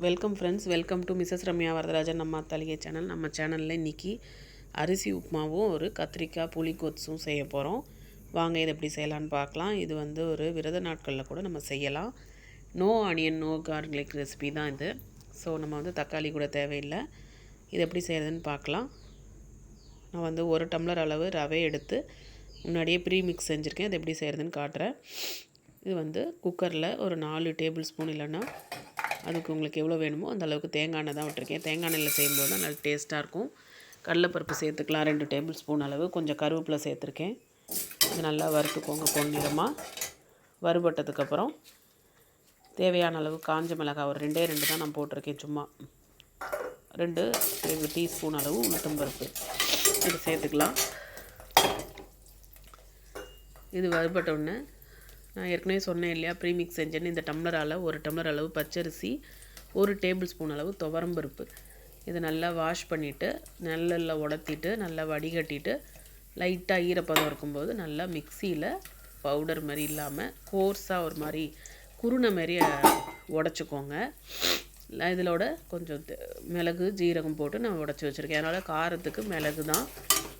Welcome friends, welcome to Mrs Ramya Varadarajan நம்ம Thaligai channel. நம்ம சேனலில் இன்றைக்கி அரிசி உப்புமாவும் ஒரு கத்திரிக்காய் புளிக்கொத்தும் செய்ய போகிறோம். வாங்க இதை எப்படி செய்யலான்னு பார்க்கலாம். இது வந்து ஒரு விரத நாட்களில் கூட நம்ம செய்யலாம். No onion no garlic recipe தான் இது. ஸோ நம்ம வந்து தக்காளி கூட தேவையில்லை. இது எப்படி செய்கிறதுன்னு பார்க்கலாம். நான் வந்து 1 டம்ளர் அளவு ரவை எடுத்து முன்னாடியே ப்ரீ மிக்ஸ் செஞ்சுருக்கேன். அது எப்படி செய்கிறதுன்னு காட்டுறேன். இது வந்து குக்கரில் ஒரு 4 டேபிள் ஸ்பூன் இல்லைன்னா அதுக்கு உங்களுக்கு எவ்வளோ வேணுமோ அந்த அளவுக்கு தேங்காய் எண்ணெய் தான் விட்டுருக்கேன். தேங்காய் எண்ணெயில் செய்யும்போது தான் நல்லா டேஸ்ட்டாக இருக்கும். கடலைப்பருப்பு சேர்த்துக்கலாம் 2 டேபிள் ஸ்பூன் அளவு. கொஞ்சம் கருவேப்பிலை சேர்த்துருக்கேன். இது நல்லா வறுத்துக்கோங்க பொன்னிறமாக. வறுபட்டதுக்கப்புறம் தேவையான அளவு காஞ்ச மிளகாய் ஒரு 2 தான் நான் போட்டிருக்கேன். சும்மா 2 டீஸ்பூன் அளவு உளுத்தம்பருப்பு இது சேர்த்துக்கலாம். இது வறுபட்டோடனே நான் ஏற்கனவே சொன்னேன் இல்லையா, ப்ரீமிக்ஸ் செஞ்சேன்னு. இந்த டம்ளரால் 1 டம்ளர் அளவு பச்சரிசி, 1 டேபிள் ஸ்பூன் அளவு துவரம்பருப்பு இதை நல்லா வாஷ் பண்ணிவிட்டு நல்லெல்லாம் உடத்திட்டு நல்லா வடிகட்டிட்டு லைட்டாக ஈரப்பதம் இருக்கும்போது நல்லா மிக்சியில் பவுடர் மாதிரி இல்லாமல் கோர்ஸாக ஒரு மாதிரி குருணை மாதிரி உடச்சிக்கோங்க. இதோட கொஞ்சம் மிளகு ஜீரகம் போட்டு நான் உடச்சி வச்சுருக்கேன். அதனால் காரத்துக்கு மிளகு தான்,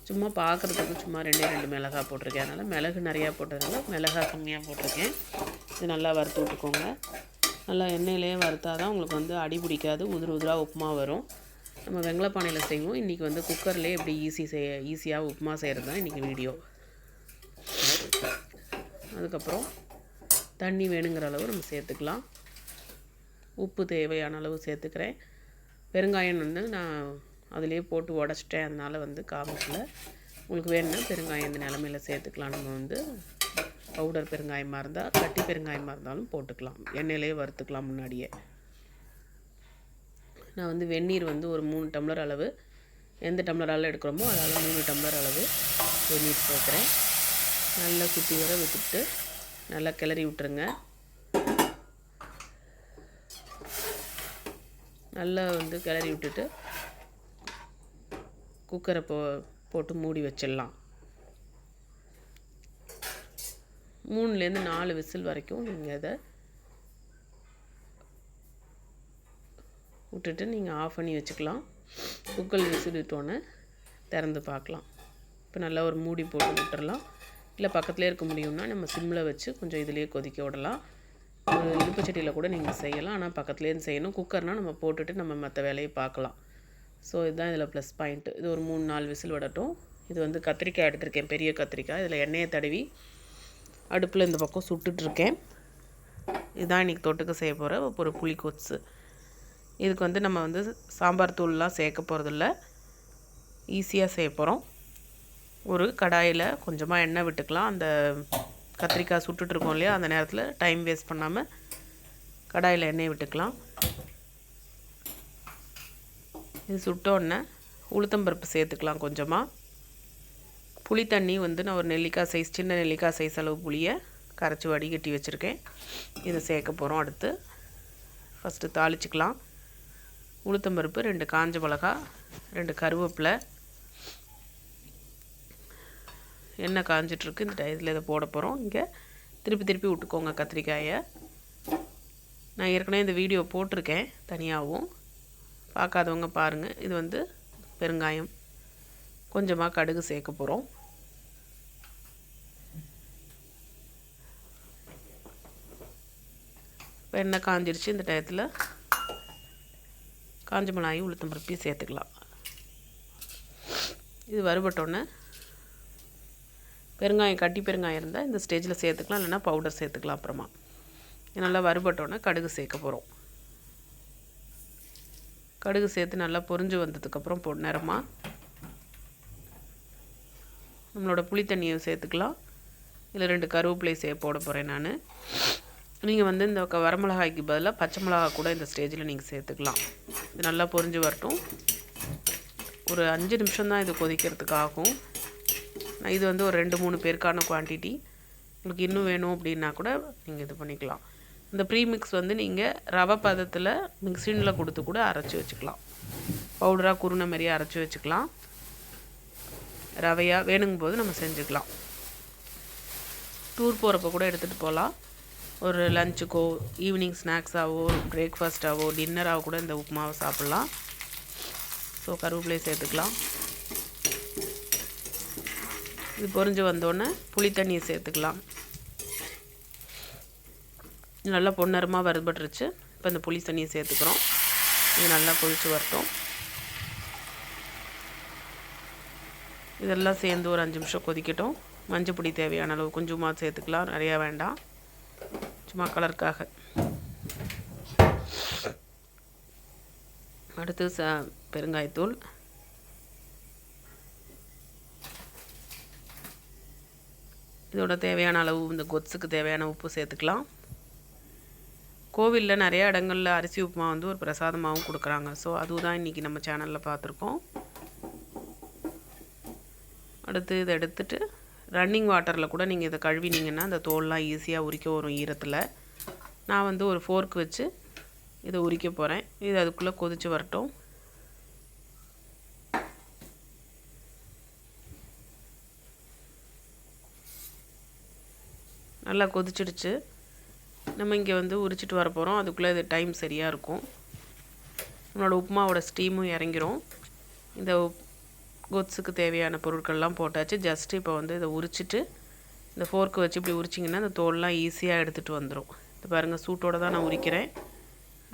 சும்மா பார்க்குறதுக்கு சும்மா 2 மிளகாய் போட்டிருக்கேன். அதனால் மிளகு நிறையா போட்டதுனால மிளகாய் கம்மியாக போட்டிருக்கேன். இது நல்லா வறுத்து விட்டுக்கோங்க. நல்லா எண்ணெயிலேயே வறுத்தா தான் உங்களுக்கு வந்து அடி பிடிக்காது, உதிராக உப்புமா வரும். நம்ம வெங்கலப்பானையில் செய்வோம். இன்றைக்கி வந்து குக்கர்லேயே எப்படி ஈஸியாக உப்புமா செய்கிறது தான் இன்றைக்கி வீடியோ. அதுக்கப்புறம் தண்ணி வேணுங்கிற அளவு நம்ம சேர்த்துக்கலாம். உப்பு தேவையான அளவு சேர்த்துக்கிறேன். பெருங்காயம் வந்து நான் அதிலே போட்டு உடச்சிட்டேன், அதனால் வந்து காமிக்கல. உங்களுக்கு வேணும்னா பெருங்காயம் இந்த நிலமையில் சேர்த்துக்கலாம். நம்ம வந்து பவுடர் பெருங்காயமாக இருந்தால், கட்டி பெருங்காயமாக இருந்தாலும் போட்டுக்கலாம். எண்ணெயிலே வறுத்துக்கலாம் முன்னாடியே. நான் வந்து வெந்நீர் வந்து ஒரு 3 டம்ளர் அளவு, எந்த டம்ளரால் எடுக்கிறோமோ அதால் 3 டம்ளர் அளவு வெந்நீர் சேர்க்குறேன். நல்லா சுற்றி வர விட்டுட்டு நல்லா கிளறி விட்டுருங்க. நல்லா வந்து கிளறி விட்டுட்டு குக்கரை போட்டு மூடி வச்சிடலாம். 3லேருந்து 4 விசில் வரைக்கும் நீங்கள் அதை விட்டுட்டு நீங்கள் ஆஃப் பண்ணி வச்சுக்கலாம். குக்கர் விசில் விட்டோன்னே திறந்து பார்க்கலாம். இப்போ நல்லா ஒரு மூடி போட்டு விட்டுறலாம். இல்லை பக்கத்துலேயே இருக்க முடியும்னா நம்ம சிம்மில் வச்சு கொஞ்சம் இதுலேயே கொதிக்க விடலாம். ஒரு இடுப்புச்சட்டியில் கூட நீங்கள் செய்யலாம், ஆனால் பக்கத்துலேருந்து செய்யணும். குக்கர்னால் நம்ம போட்டுட்டு நம்ம மற்ற வேலையை பார்க்கலாம். ஸோ இதுதான் இதில் ப்ளஸ் பாயிண்ட்டு. இது ஒரு 3-4 விசில் விடட்டும். இது வந்து கத்திரிக்காய் எடுத்திருக்கேன், பெரிய கத்திரிக்காய். இதில் எண்ணெயை தடவி அடுப்பில் இந்த பக்கம் சுட்டுட்ருக்கேன். இதுதான் இன்றைக்கி தொட்டுக்க செய்ய போகிற ஒரு புளிக்கொத்து. இதுக்கு வந்து நம்ம வந்து சாம்பார் தூள்லாம் சேர்க்க போகிறதில்ல, ஈஸியாக செய்ய போகிறோம். ஒரு கடாயில் கொஞ்சமாக எண்ணெய் விட்டுக்கலாம். அந்த கத்திரிக்காய் சுட்டுட்ருக்கோம் இல்லையா, அந்த நேரத்தில் டைம் வேஸ்ட் பண்ணாமல் கடாயில் எண்ணெய் விட்டுக்கலாம். இது சுட்டோடனே உளுத்தம்பருப்பு சேர்த்துக்கலாம் கொஞ்சமாக. புளி தண்ணி வந்து நான் ஒரு நெல்லிக்காய் சைஸ், சின்ன நெல்லிக்காய் சைஸ் அளவு புளியை கரைச்சி வடிகட்டி வச்சுருக்கேன். இதை சேர்க்க போகிறோம். அடுத்து ஃபஸ்ட்டு தாளிச்சிக்கலாம். உளுத்தம்பருப்பு, 2 காஞ்ச மிளகா, 2 கருவேப்பிலை. எண்ணெய் காஞ்சிட்ருக்கு. இந்த டயத்தில் இதை போட போகிறோம். இங்கே திருப்பி விட்டுக்கோங்க கத்திரிக்காயை. நான் ஏற்கனவே இந்த வீடியோ போட்டிருக்கேன் தனியாகவும், பார்க்காதவங்க பாருங்கள். இது வந்து பெருங்காயம், கொஞ்சமாக கடுகு சேர்க்க போகிறோம். இப்போ எண்ணெய் காஞ்சிருச்சு. இந்த டயத்தில் காஞ்ச மிளகாய் உளுத்தம்பருப்பையும் சேர்த்துக்கலாம். இது வறுபட்டோன்னே பெருங்காயம், கட்டி பெருங்காயம் இருந்தால் இந்த ஸ்டேஜில் சேர்த்துக்கலாம், இல்லைனா பவுடர் சேர்த்துக்கலாம். அப்புறமா நல்லா வறுபட்டோன்னே கடுகு சேர்க்க போகிறோம். கடுகு சேர்த்து நல்லா பொரிஞ்சு வந்ததுக்கப்புறம் நேரமாக நம்மளோட புளி தண்ணியை சேர்த்துக்கலாம். இதில் 2 கருவேப்பிலை போட போகிறேன் நான். நீங்கள் வந்து இந்த வரமிளகாய்க்கு பதிலாக பச்சை மிளகாய் கூட இந்த ஸ்டேஜில் நீங்கள் சேர்த்துக்கலாம். இது நல்லா பொரிஞ்சு வரட்டும். ஒரு 5 நிமிஷம் தான் இது கொதிக்கிறதுக்கு ஆகும். இது வந்து ஒரு 2-3 பேருக்கான குவான்டிட்டி. உங்களுக்கு இன்னும் வேணும் அப்படின்னா கூட நீங்கள் இது பண்ணிக்கலாம். இந்த ப்ரீமிக்ஸ் வந்து நீங்கள் ரவை பதத்தில் மிக்சினில் கொடுத்து கூட அரைச்சி வச்சுக்கலாம். பவுடராக குருணை மாதிரியே அரைச்சி வச்சுக்கலாம். ரவையாக வேணுங்கும் போது நம்ம செஞ்சுக்கலாம். டூர் போகிறப்ப கூட எடுத்துகிட்டு போகலாம். ஒரு லஞ்சுக்கோ, ஈவினிங் ஸ்நாக்ஸாவோ, பிரேக்ஃபாஸ்ட்டாவோ, டின்னராகவோ கூட இந்த உப்புமாவை சாப்பிட்லாம். ஸோ கருவேப்பிலையை சேர்த்துக்கலாம். இது பொரிஞ்சு வந்தோடனே புளி தண்ணியை சேர்த்துக்கலாம். நல்லா பொன்னரமாக வறுபட்டுருச்சு. இப்போ இந்த புளி தண்ணியை சேர்த்துக்கிறோம். இது நல்லா கொதித்து வரட்டும். இதெல்லாம் சேர்ந்து ஒரு 5 நிமிஷம் கொதிக்கட்டும். மஞ்சள் பொடி தேவையான அளவு கொஞ்சமாக சேர்த்துக்கலாம், நிறையா வேண்டாம், சும்மா கலருக்காக. அடுத்து பெருங்காயத்தூள், இதோட தேவையான அளவு இந்த கொத்ஸுக்கு தேவையான உப்பு சேர்த்துக்கலாம். கோவிலில் நிறைய இடங்களில் அரிசி உப்புமா வந்து ஒரு பிரசாதமாகவும் கொடுக்குறாங்க. ஸோ அதுதான் இன்றைக்கி நம்ம சேனலில் பார்த்துருக்கோம். அடுத்து இதை எடுத்துட்டு ரன்னிங் வாட்டரில் கூட நீங்கள் இதை கழுவினீங்கன்னா அந்த தோல்லாம் ஈஸியாக உரிக்க வரும் ஈரத்தில். நான் வந்து ஒரு ஃபோர்க் வச்சு இதை உரிக்க போகிறேன். இது அதுக்குள்ளே கொதித்து வரட்டும். நல்லா கொதிச்சிடுச்சு. நம்ம இங்கே வந்து உரிச்சிட்டு வர போகிறோம். அதுக்குள்ளே இது டைம் சரியாக இருக்கும். நம்மளோட உப்புமாவோட ஸ்டீமும் இறங்கிரும். இந்த கொத்ஸுக்கு தேவையான பொருட்கள்லாம் போட்டாச்சு. ஜஸ்ட்டு இப்போ வந்து இதை உரிச்சிட்டு இந்த ஃபோர்க்கு வச்சு இப்படி உரிச்சிங்கன்னா அந்த தோல்லாம் ஈஸியாக எடுத்துகிட்டு வந்துடும். இது பாருங்கள், சூட்டோடு தான் நான் உரிக்கிறேன்.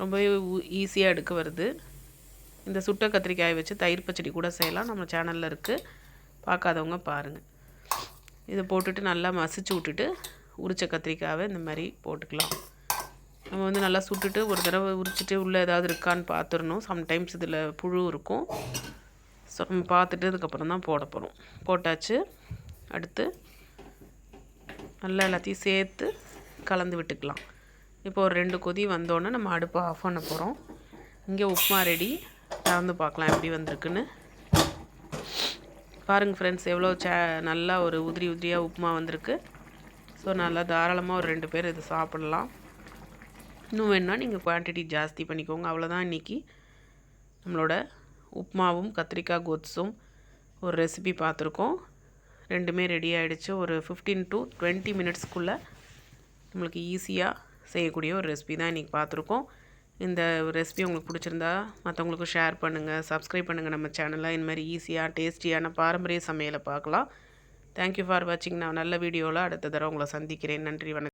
ரொம்பவே ஈஸியாக எடுக்க வருது. இந்த சுட்ட கத்திரிக்காயை வச்சு தயிர் பச்சடி கூட செய்யலாம். நம்ம சேனலில் இருக்குது, பார்க்காதவங்க பாருங்கள். இதை போட்டுட்டு நல்லா மசிச்சு விட்டுட்டு உரித்த கத்திரிக்காயை இந்த மாதிரி போட்டுக்கலாம். நம்ம வந்து நல்லா சுட்டுட்டு ஒரு தடவை உரிச்சிட்டு உள்ளே ஏதாவது இருக்கான்னு பார்த்துடணும். சம்டைம்ஸ் இதில் புழு இருக்கும். ஸோ நம்ம பார்த்துட்டு அதுக்கப்புறம் தான் போட போகிறோம். போட்டாச்சு. அடுத்து நல்லா எல்லாத்தையும் சேர்த்து கலந்து விட்டுக்கலாம். இப்போ ஒரு 2 கொதி வந்தோடனே நம்ம அடுப்பை ஆஃப் பண்ண போகிறோம். இங்கே உப்புமா ரெடி. திறந்து பார்க்கலாம் எப்படி வந்திருக்குன்னு. பாருங்கள் ஃப்ரெண்ட்ஸ், எவ்வளோ நல்லா ஒரு உதிரி உதிரியாக உப்புமா வந்திருக்கு. ஸோ நல்லா தாராளமாக ஒரு 2 பேர் இது சாப்பிட்லாம். இன்னும் வேணுன்னா நீங்கள் குவான்டிட்டி ஜாஸ்தி பண்ணிக்கோங்க. அவ்வளோதான் இன்றைக்கி நம்மளோட உப்புமாவும் கத்திரிக்காய் கொத்ஸும் ஒரு ரெசிபி பார்த்துருக்கோம். ரெண்டுமே ரெடி ஆகிடுச்சு. ஒரு 15 to 20 மினிட்ஸ்க்குள்ளே நம்மளுக்கு ஈஸியாக செய்யக்கூடிய ஒரு ரெசிபி தான் இன்றைக்கி பார்த்துருக்கோம். இந்த ரெசிபி உங்களுக்கு பிடிச்சிருந்தா மற்றவங்களுக்கும் ஷேர் பண்ணுங்கள், சப்ஸ்கிரைப் பண்ணுங்கள் நம்ம சேனலில். இந்த மாதிரி ஈஸியாக டேஸ்டியான பாரம்பரிய சமையலை பார்க்கலாம். தேங்க்யூ ஃபார் வாட்சிங். நான் நல்ல வீடியோவில் அடுத்த தடவை உங்களை சந்திக்கிறேன். நன்றி, வணக்கம்.